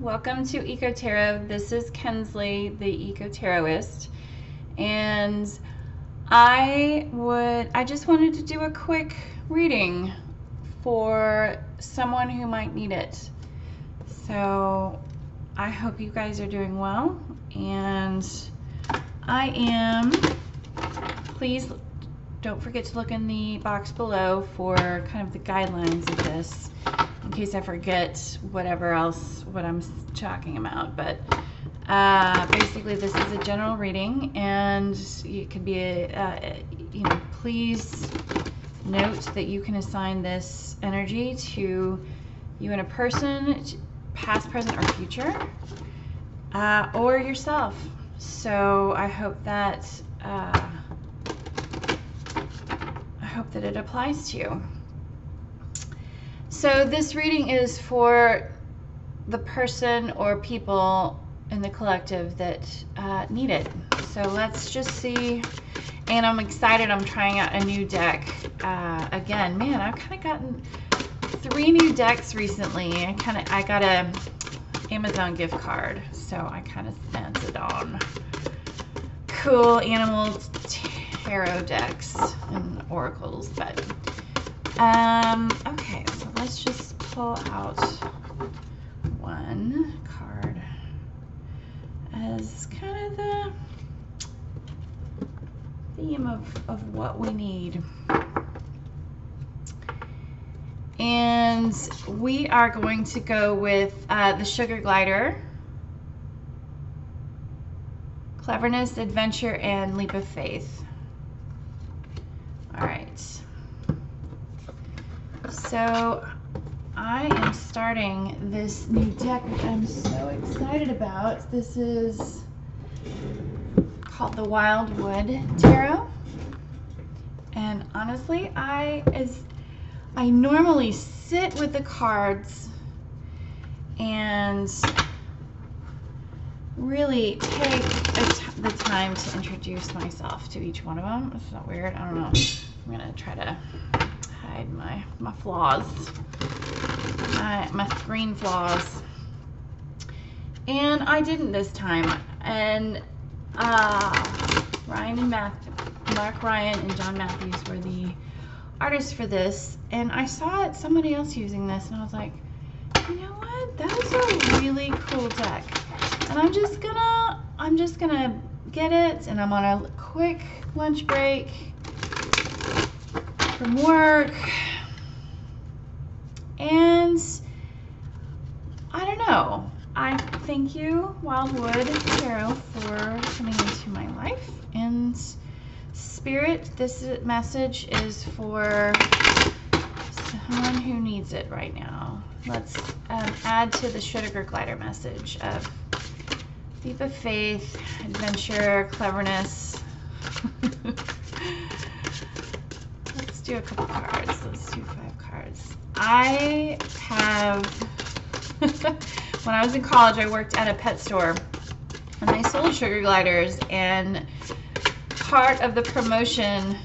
welcome to Eco Tarot. This is Kensley, the Eco Tarotist, and I just wanted to do a quick reading for someone who might need it. So I hope you guys are doing well, and I am. Please don't forget to look in the box below for kind of the guidelines of this, in case I forget what I'm talking about. But basically this is a general reading, and it could be please note that you can assign this energy to you and a person, past, present, or future, or yourself. So I hope that it applies to you. So this reading is for the person or people in the collective that need it. So let's just see. And I'm excited. I'm trying out a new deck. Again, man, I've kind of gotten 3 new decks recently. I got a Amazon gift card, so I kind of sent it on. Cool animal tarot decks and oracles, but okay, so let's just pull out one card as kind of the theme of what we need. And we are going to go with the Sugar Glider, Cleverness, Adventure, and Leap of Faith. All right. So I am starting this new deck that I'm so excited about. This is called the Wildwood Tarot. And honestly, I normally sit with the cards and really take the time to introduce myself to each one of them. It's not weird. I don't know. I'm gonna try to hide my flaws, my screen flaws. And I didn't this time. And Mark Ryan and John Matthews were the artists for this. And I saw somebody else using this, and I was like, you know what? That is a really cool deck. And I'm just gonna get it, and I'm on a quick lunch break from work, and I don't know. I thank you, Wildwood Tarot, for coming into my life. And Spirit, this message is for someone who needs it right now. Let's add to the Sugar Glider message of Leap of Faith, Adventure, Cleverness. Let's do a couple cards. Let's do 5 cards. I have, when I was in college, I worked at a pet store, and they sold Sugar Gliders, and part of the promotion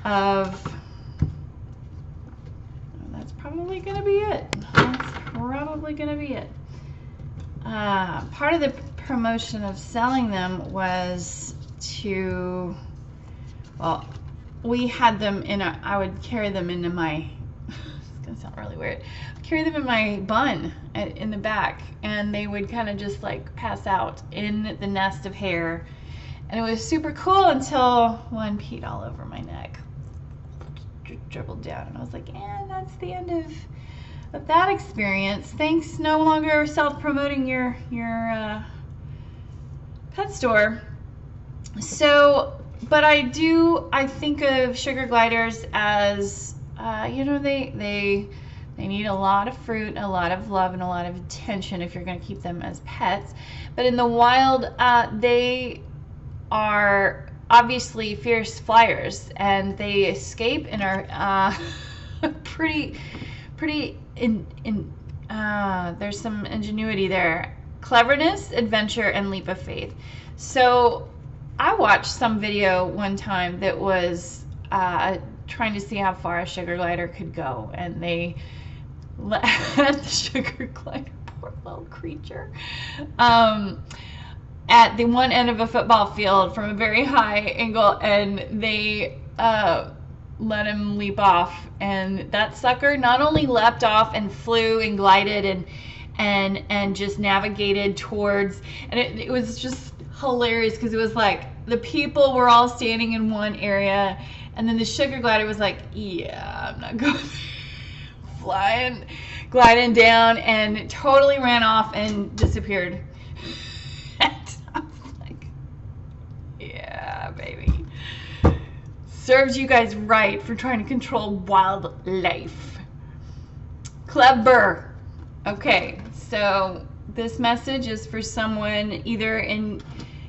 of, that's probably going to be it. That's probably going to be it. Part of the promotion of selling them was to, well, we had them in I would carry them into my, it's gonna sound really weird, carry them in my bun in the back, and they would kind of just like pass out in the nest of hair. And it was super cool until one peed all over my neck, dribbled down, and I was like, that's the end of that experience. Thanks, no longer self-promoting your pet store. So, but I think of Sugar Gliders as, they need a lot of fruit, a lot of love, and a lot of attention if you're going to keep them as pets. But in the wild, they are obviously fierce flyers, and they escape and are pretty there's some ingenuity there. Cleverness, Adventure, and Leap of Faith. So I watched some video one time that was trying to see how far a sugar glider could go, and they let the sugar glider, poor little creature. At the one end of a football field from a very high angle, and they let him leap off, and that sucker not only leapt off and flew and glided and just navigated towards, and it was just hilarious because it was like the people were all standing in one area, and then the sugar glider was like, yeah, I'm not going flying, gliding down, and it totally ran off and disappeared. Yeah, baby. Serves you guys right for trying to control wildlife. Clever. Okay, so this message is for someone either in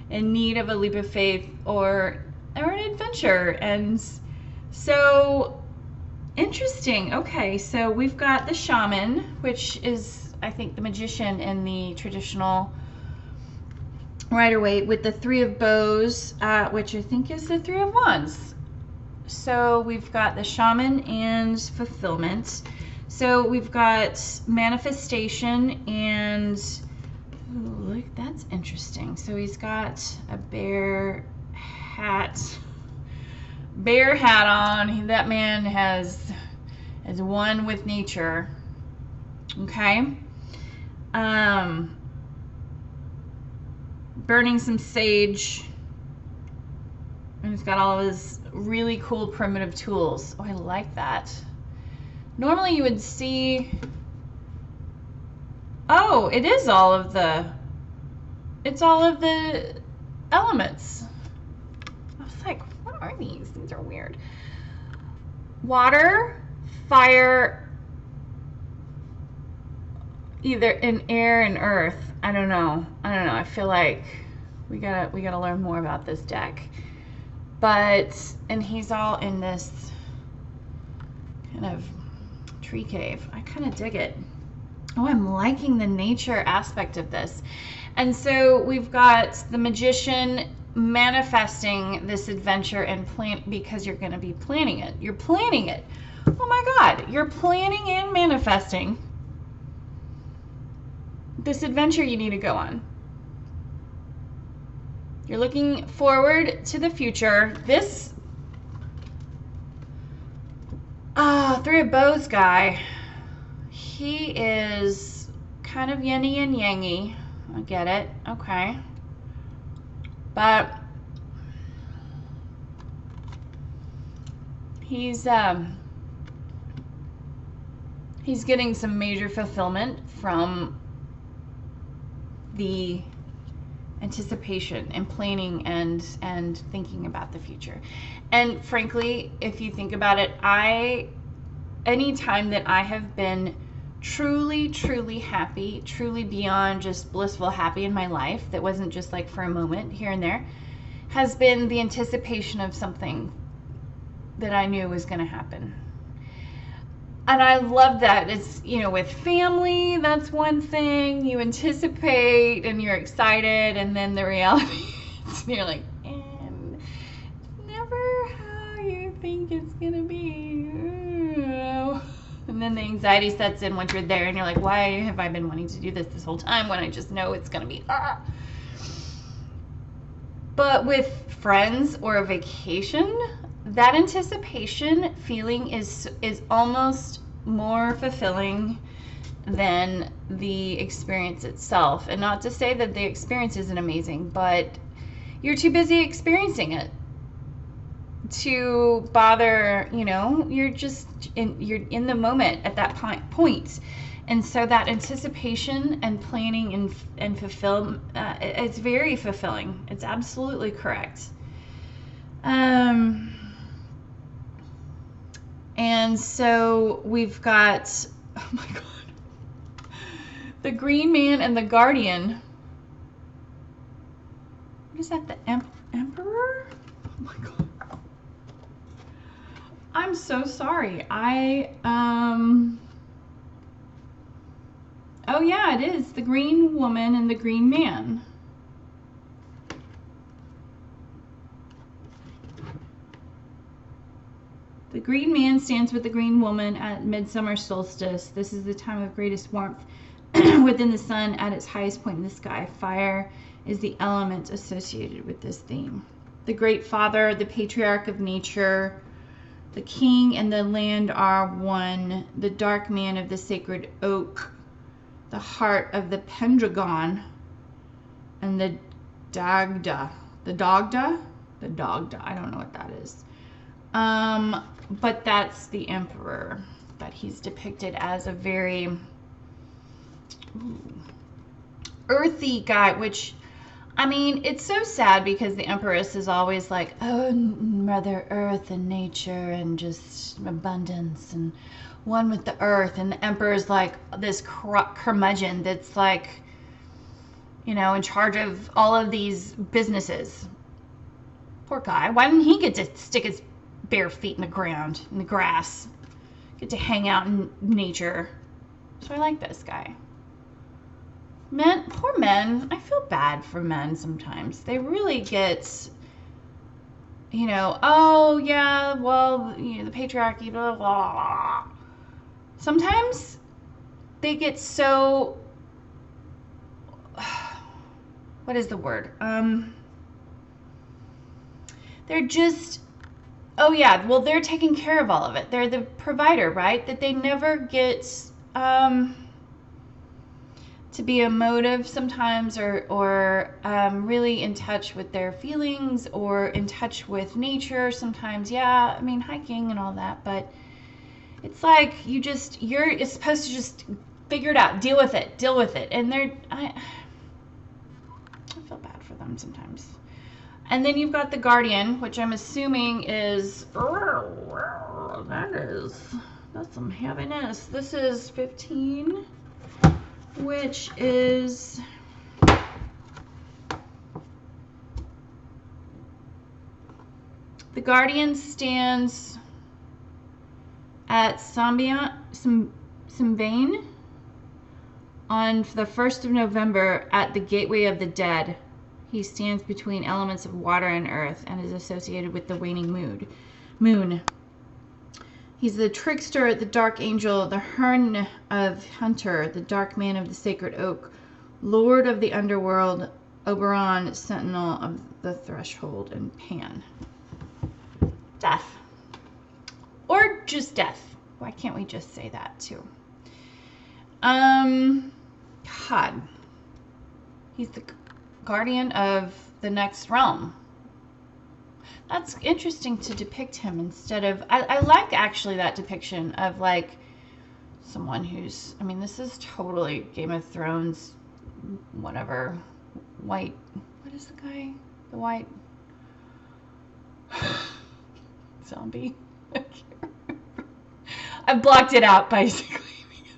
need of a leap of faith or an adventure. And so interesting. Okay, so we've got the shaman, which is, I think, the magician in the traditional Rider-Waite, with the Three of Bows, which I think is the Three of Wands. So we've got the shaman and fulfillment. So we've got manifestation and, ooh, look, that's interesting. So he's got a bear hat on. That man is one with nature. Okay. Burning some sage, and he's got all of his really cool primitive tools. Oh, I like that. Normally you would see, oh, it's all of the elements. I was like, what are these? These are weird. Water, fire, either in air and earth. I don't know. I feel like we gotta learn more about this deck. But, and he's all in this kind of tree cave. I kind of dig it. Oh, I'm liking the nature aspect of this. And so we've got the magician manifesting this adventure and plan, because you're going to be planning it. You're planning it. Oh my God, you're planning and manifesting this adventure you need to go on. You're looking forward to the future. This Three of Bows guy, he is kind of yin and yangy. I get it. Okay. But he's getting some major fulfillment from the anticipation and planning and thinking about the future. And frankly, if you think about it, anytime that I have been truly happy, truly beyond just blissful happy in my life, that wasn't just like for a moment here and there, has been the anticipation of something that I knew was going to happen. And I love that. It's, you know, with family, that's one thing. You anticipate and you're excited, and then the reality is you're like, and never how you think it's gonna be. And then the anxiety sets in once you're there, and you're like, why have I been wanting to do this whole time when I just know it's gonna be But with friends or a vacation, that anticipation feeling is almost more fulfilling than the experience itself. And not to say that the experience isn't amazing, but you're too busy experiencing it to bother, you know, you're in the moment at that point. And so that anticipation and planning and fulfill, it's very fulfilling. It's absolutely correct. And so we've got, oh my God, the Green Man and the Guardian. What is that, the Emperor? Oh my God. I'm so sorry. Oh yeah, it is the Green Woman and the Green Man. The Green Man stands with the Green Woman at midsummer solstice. This is the time of greatest warmth within the sun at its highest point in the sky. Fire is the element associated with this theme. The great father, the patriarch of nature, the king and the land are one. The dark man of the sacred oak, the heart of the pendragon, and the dagda. The dagda? The dagda. I don't know what that is. But that's the emperor. But he's depicted as a very earthy guy, which, I mean, it's so sad because the Empress is always like, oh, Mother Earth and nature and just abundance and one with the earth. And the Emperor's like this curmudgeon that's like, you know, in charge of all of these businesses. Poor guy. Why didn't he get to stick his bare feet in the ground, in the grass? Get to hang out in nature. So I like this guy. Men, poor men. I feel bad for men sometimes. They really get, you know, oh yeah, well, you know, the patriarchy, blah, blah, blah. Sometimes they get so, what is the word? They're just, oh yeah, well, they're taking care of all of it. They're the provider, right? That they never get to be emotive sometimes, or really in touch with their feelings, or in touch with nature sometimes. Yeah, I mean, hiking and all that, but it's like you're supposed to just figure it out, deal with it. And I feel bad for them sometimes. And then you've got the Guardian, which I'm assuming is, that's some heaviness. This is 15, which is the Guardian stands at Sambain on the 1st of November at the Gateway of the Dead. He stands between elements of water and earth and is associated with the waning moon. He's the trickster, the dark angel, the hern of hunter, the dark man of the sacred oak, lord of the underworld, Oberon, sentinel of the threshold, and Pan. Death. Or just death. Why can't we just say that too? God. He's the guardian of the next realm. That's interesting to depict him instead of, I like actually that depiction of like someone who's, I mean, this is totally Game of Thrones, whatever, white, what is the guy? The white zombie? I blocked it out basically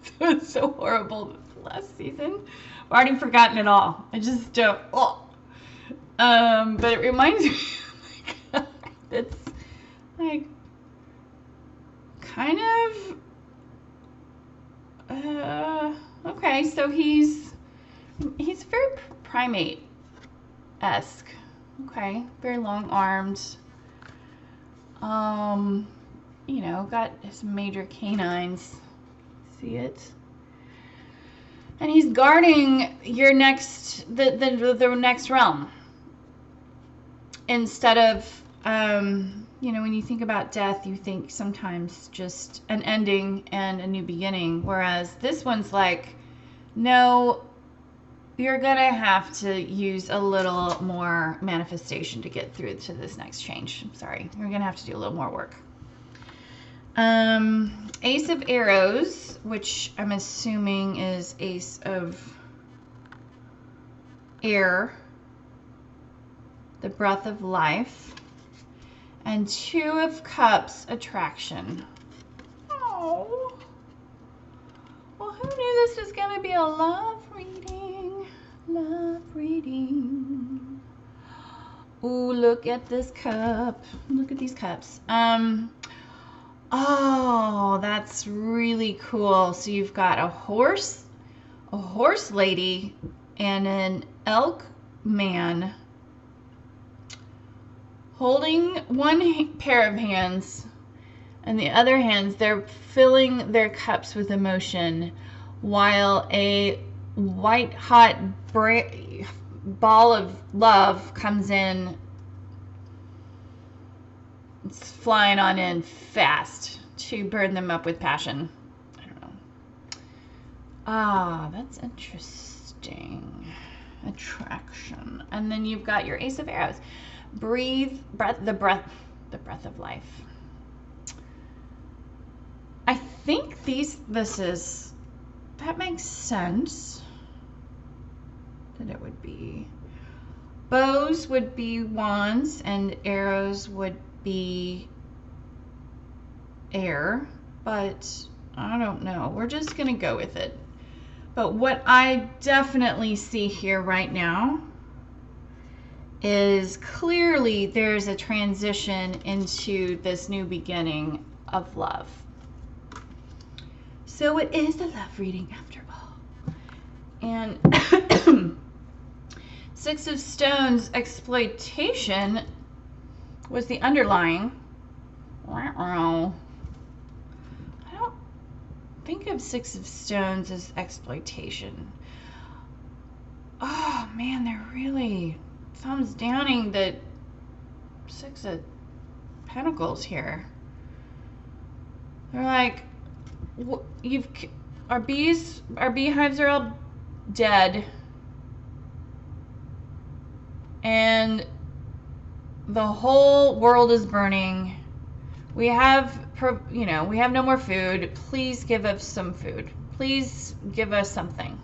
because it was so horrible this last season. I've already forgotten it all. I just don't, but it reminds me it's like kind of okay, so he's very primate-esque. Okay, very long armed, you know, got his major canines, see it, and he's guarding your next the next realm instead of you know, when you think about death, you think sometimes just an ending and a new beginning, whereas this one's like, no, you're gonna have to use a little more manifestation to get through to this next change. I'm sorry, you're gonna have to do a little more work. Ace of Arrows, which I'm assuming is Ace of Air, the breath of life. And Two of Cups, attraction. Oh. Well, who knew this was going to be a love reading? Love reading. Ooh, look at this cup. Look at these cups. Oh, that's really cool. So you've got a horse lady, and an elk man holding one pair of hands, and the other hands, they're filling their cups with emotion. while a white hot ball of love comes in. It's flying on in fast to burn them up with passion. I don't know. Ah, that's interesting. Attraction. And then you've got your Ace of Arrows. Breathe, the breath of life. I think that makes sense. That it would be bows would be wands and arrows would be air, but I don't know. We're just gonna go with it. But what I definitely see here right now is clearly there's a transition into this new beginning of love. So it is a love reading after all. And Six of Stones, exploitation was the underlying. I don't think of Six of Stones as exploitation. Oh man, they're really thumbs downing the Six of Pentacles here. They're like, our beehives are all dead, and the whole world is burning. We have no more food. Please give us some food. Please give us something.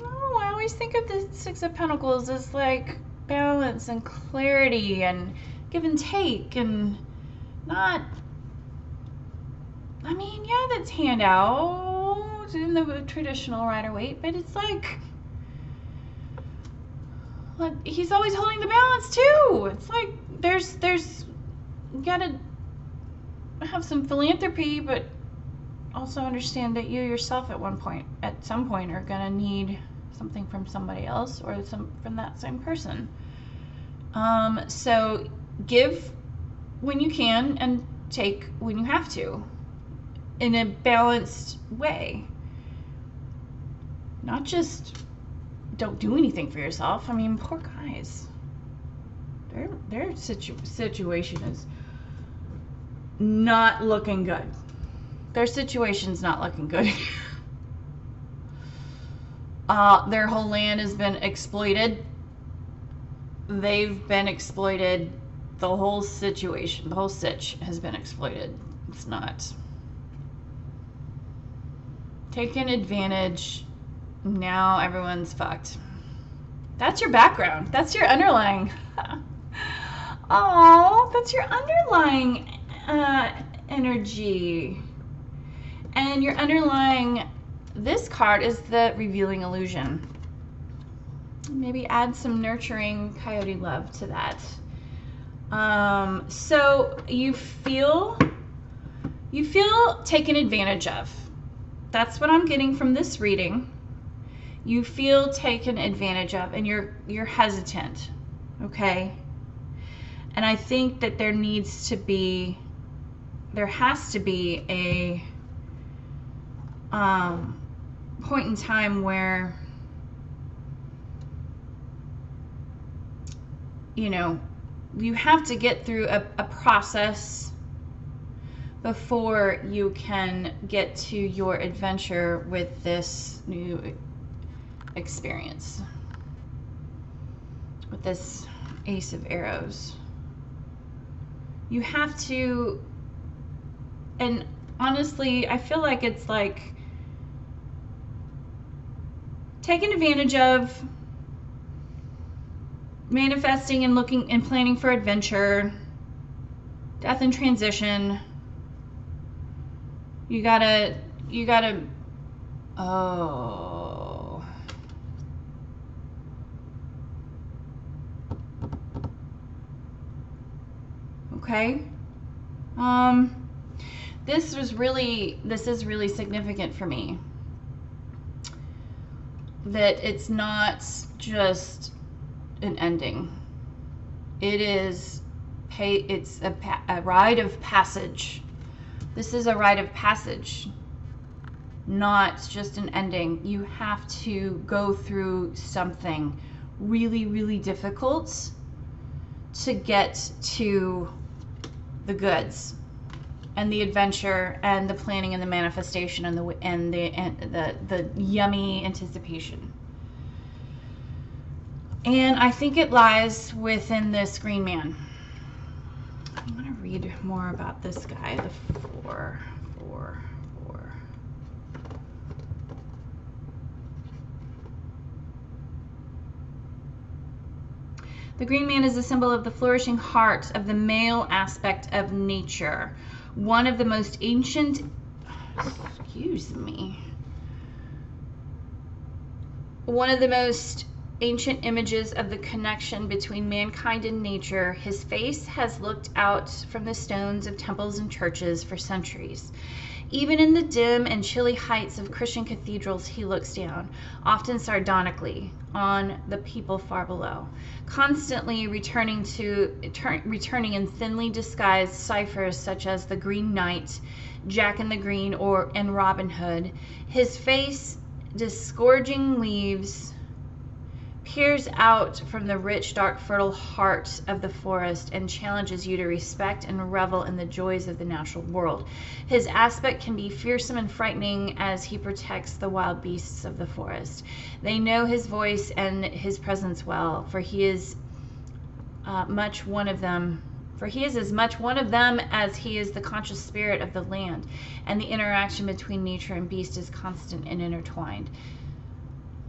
Oh, I always think of the Six of Pentacles as like balance and clarity and give and take, and not, I mean, yeah, that's handout in the traditional Rider-Waite, but it's like he's always holding the balance too. It's like there's you gotta have some philanthropy, but also understand that you yourself at some point are gonna need something from somebody else or from that same person. So give when you can and take when you have to, in a balanced way. Not just don't do anything for yourself. I mean, poor guys. Their situation is not looking good. Their situation's not looking good. Their whole land has been exploited. They've been exploited. The whole situation, the whole sitch has been exploited. It's not taken advantage. Now everyone's fucked. That's your background. That's your underlying. Oh, that's your underlying energy. And your underlying, this card is the revealing illusion. Maybe add some nurturing coyote love to that. So you feel taken advantage of. That's what I'm getting from this reading. You feel taken advantage of, and you're hesitant, okay? And I think that there has to be a point in time where, you have to get through a process before you can get to your adventure with this new experience, with this Ace of Arrows. You have to, and honestly, I feel like it's like taken advantage of, manifesting and looking and planning for adventure, death and transition. You gotta, oh. Okay. This is really significant for me. That it's not just an ending. It's a rite of passage. This is a rite of passage. not just an ending. You have to go through something really, really difficult to get to the goods and the adventure and the planning and the manifestation and the yummy anticipation. And I think it lies within this green man. I'm going to read more about this guy, the 4. The green man is a symbol of the flourishing heart of the male aspect of nature. One of the most ancient, one of the most ancient images of the connection between mankind and nature. His face has looked out from the stones of temples and churches for centuries. Even in the dim and chilly heights of Christian cathedrals, he looks down, often sardonically, on the people far below, constantly returning in thinly disguised ciphers such as the Green Knight, Jack in the Green, and Robin Hood. His face, disgorging leaves, peers out from the rich, dark, fertile heart of the forest and challenges you to respect and revel in the joys of the natural world. His aspect can be fearsome and frightening as he protects the wild beasts of the forest. They know his voice and his presence well, for he is much one of them. For he is as much one of them as he is the conscious spirit of the land, and the interaction between nature and beast is constant and intertwined.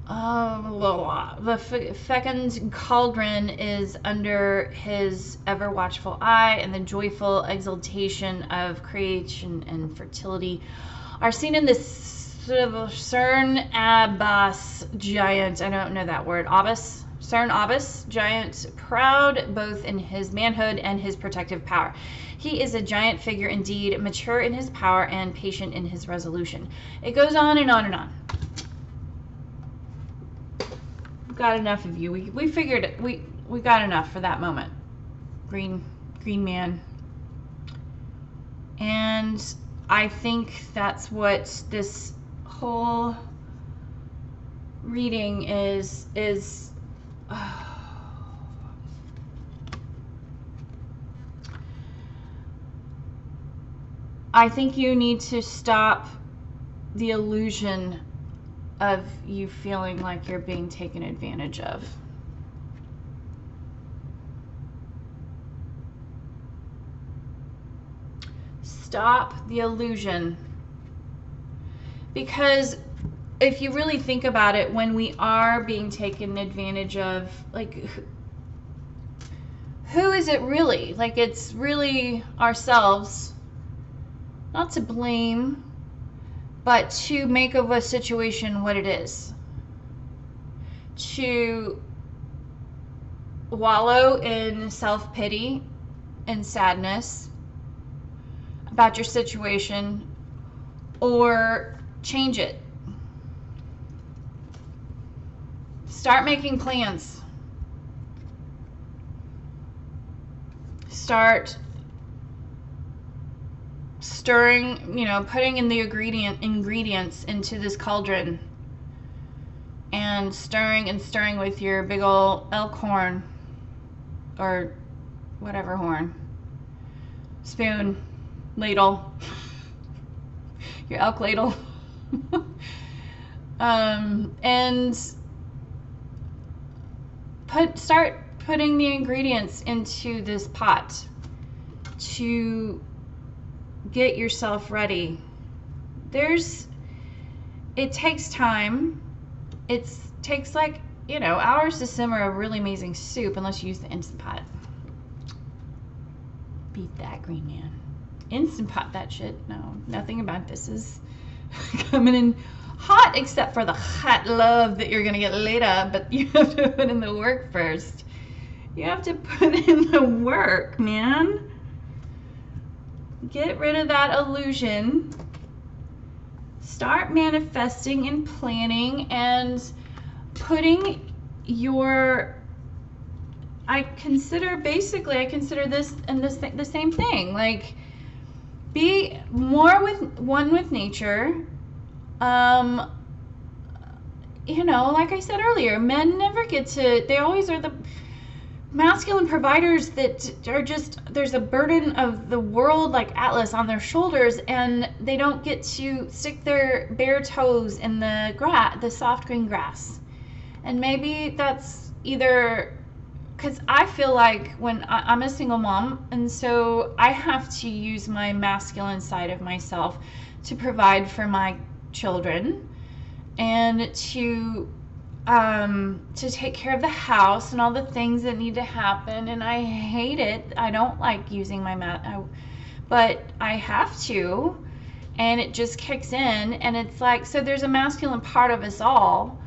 The fecund cauldron is under his ever watchful eye, and the joyful exultation of creation and fertility are seen in this Cern Abbas giant. I don't know that word. Cern Abbas giant, proud both in his manhood and his protective power. He is a giant figure indeed, mature in his power and patient in his resolution. It goes on and on and on. Got enough of you. We figured it. We got enough for that moment. Green man. And I think that's what this whole reading is I think you need to stop the illusion of you feeling like you're being taken advantage of. Stop the illusion. Because if you really think about it, when we are being taken advantage of, like, who is it really? Like, it's really ourselves, not to blame, but to make of a situation what it is. To wallow in self-pity and sadness about your situation, or change it. Start making plans. Start stirring, putting in the ingredients into this cauldron, and stirring with your big old elk horn, or whatever horn, spoon, ladle, your elk ladle, and start putting the ingredients into this pot to get yourself ready. It takes time. It takes hours to simmer a really amazing soup, unless you use the Instant Pot. Beat that, green man. Instant Pot that shit. No, nothing about this is coming in hot, except for the hot love that you're gonna get later, but you have to put in the work first. You have to put in the work, man. Get rid of that illusion. Start manifesting and planning and putting your, I consider this and the same thing. Like, be more one with nature, you know, like I said earlier, men never get to, they always are the masculine providers that are just, there's a burden of the world like Atlas on their shoulders, and they don't get to stick their bare toes in the grass, the soft green grass. And maybe that's either because I feel like when I'm a single mom, and so I have to use my masculine side of myself to provide for my children and to take care of the house and all the things that need to happen. And I hate it. I don't like using my but I have to, and it just kicks in. And it's like, so there's a masculine part of us all.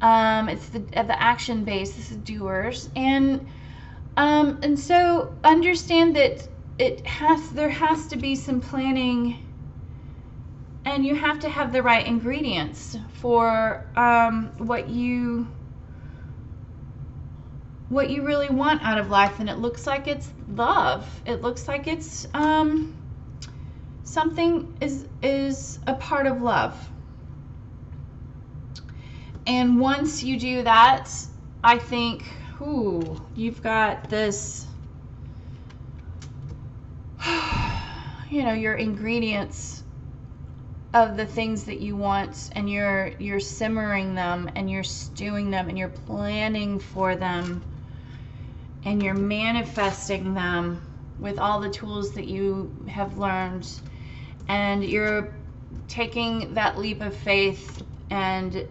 It's the action base, this is doers, and so understand that there has to be some planning, and you have to have the right ingredients for what you really want out of life. And it looks like it's love. It looks like it's something is a part of love. And once you do that, I think, ooh, you've got this, you know, your ingredients of the things that you want, and you're simmering them, and you're stewing them, and you're planning for them, and you're manifesting them with all the tools that you have learned, and you're taking that leap of faith and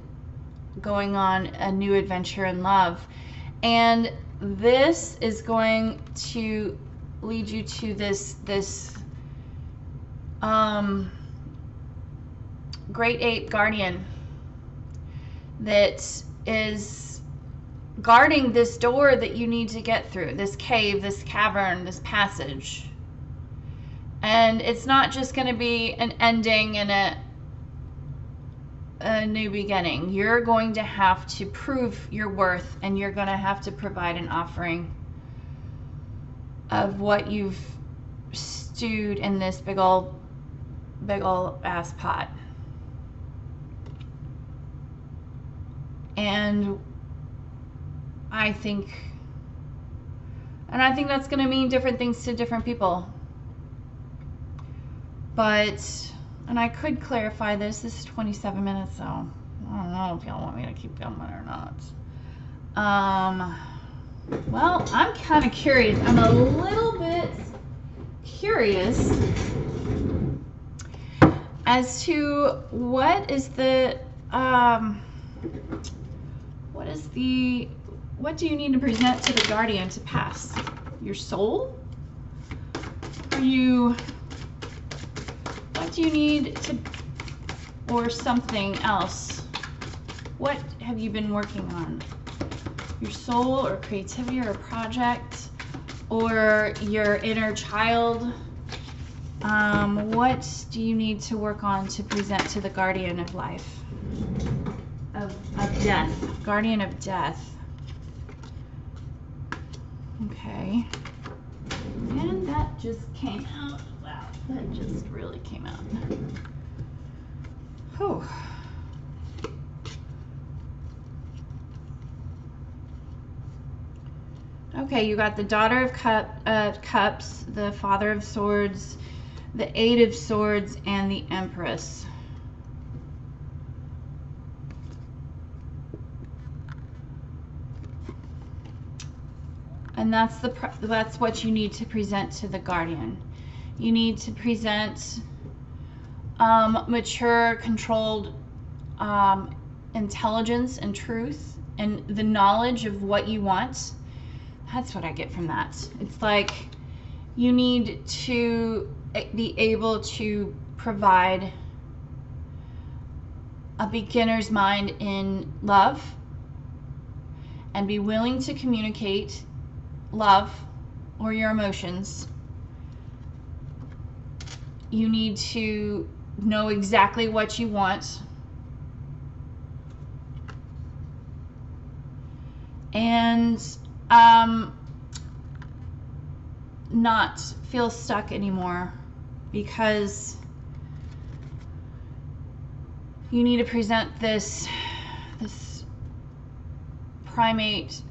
going on a new adventure in love. And this is going to lead you to this great ape guardian that is guarding this door that you need to get through, this cave, this cavern, this passage. And it's not just going to be an ending and a new beginning. You're going to have to prove your worth, and you're going to have to provide an offering of what you've stewed in this big old ass pot. And I think that's going to mean different things to different people. But, and I could clarify this. This is 27 minutes, so I don't know if y'all want me to keep going or not. Well, I'm kind of curious. I'm a little bit curious as to what do you need to present to the guardian to pass? Your soul? What do you need to, or something else? What have you been working on? Your soul, or creativity, or a project, or your inner child? What do you need to work on to present to the guardian of life? Of death. Guardian of death. Okay. And that just came out. Wow, that just really came out. Whew. Okay, you got the Daughter of Cups, the Father of Swords, the Eight of Swords, and the Empress. And that's what you need to present to the guardian. You need to present mature, controlled intelligence and truth, and the knowledge of what you want. That's what I get from that. It's like you need to be able to provide a beginner's mind in love, and be willing to communicate love or your emotions. You need to know exactly what you want, and not feel stuck anymore, because You need to present this primate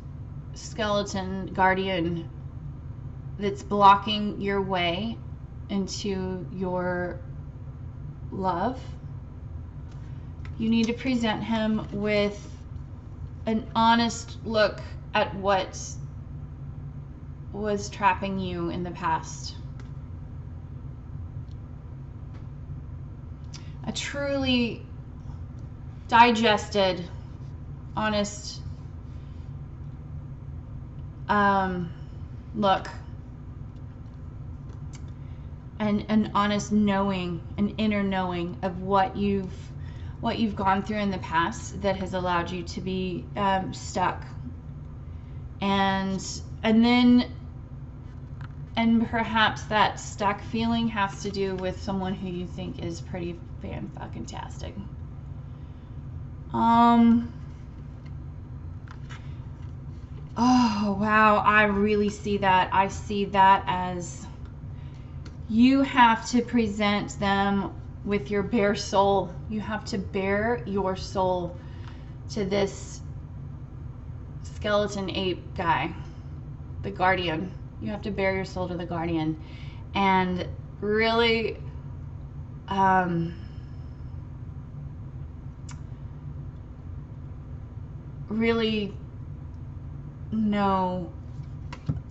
skeleton guardian that's blocking your way into your love. You need to present him with an honest look at what was trapping you in the past. A truly digested, honest look, and an honest knowing, an inner knowing of what you've gone through in the past that has allowed you to be stuck, and perhaps that stuck feeling has to do with someone who you think is pretty fan-fucking-tastic. Oh wow, I really see that. I see that as you have to present them with your bare soul. You have to bare your soul to this skeleton ape guy, the guardian. You have to bare your soul to the guardian and really really know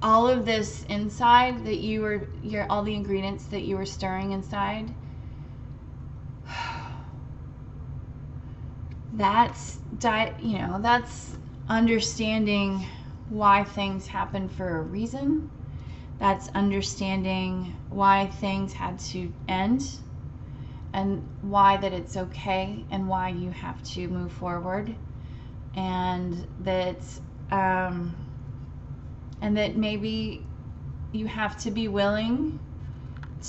all of this inside that all the ingredients that you were stirring inside. That's understanding why things happen for a reason. That's understanding why things had to end, and why that it's okay, and why you have to move forward, and that maybe you have to be willing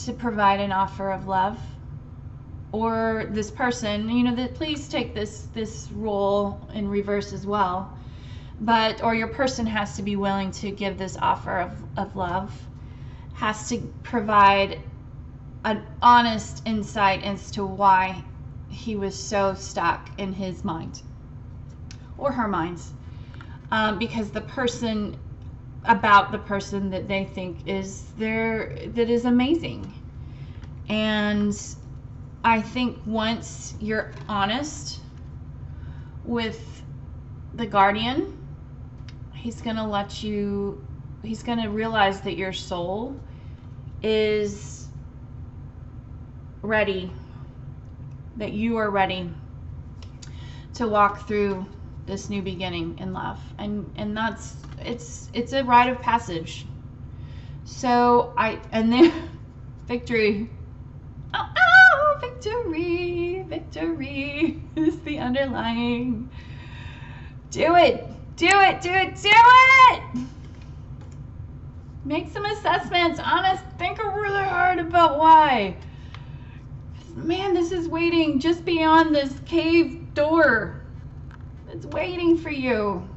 to provide an offer of love, or this person, that please take this role in reverse as well, or your person has to be willing to give this offer of love, has to provide an honest insight as to why he was so stuck in his mind or her minds, because the person that they think that is amazing. And I think once you're honest with the guardian, he's going to realize that your soul is ready, that you are ready to walk through this new beginning in love, and that's it's a rite of passage. So and then victory. Oh, victory is the underlying. Do it. Make some assessments, honest, think really hard about why. Man, this is waiting just beyond this cave door. It's waiting for you.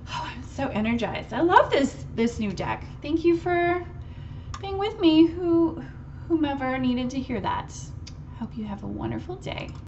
Oh, I'm so energized. I love this new deck. Thank you for being with me, whomever needed to hear that. Hope you have a wonderful day.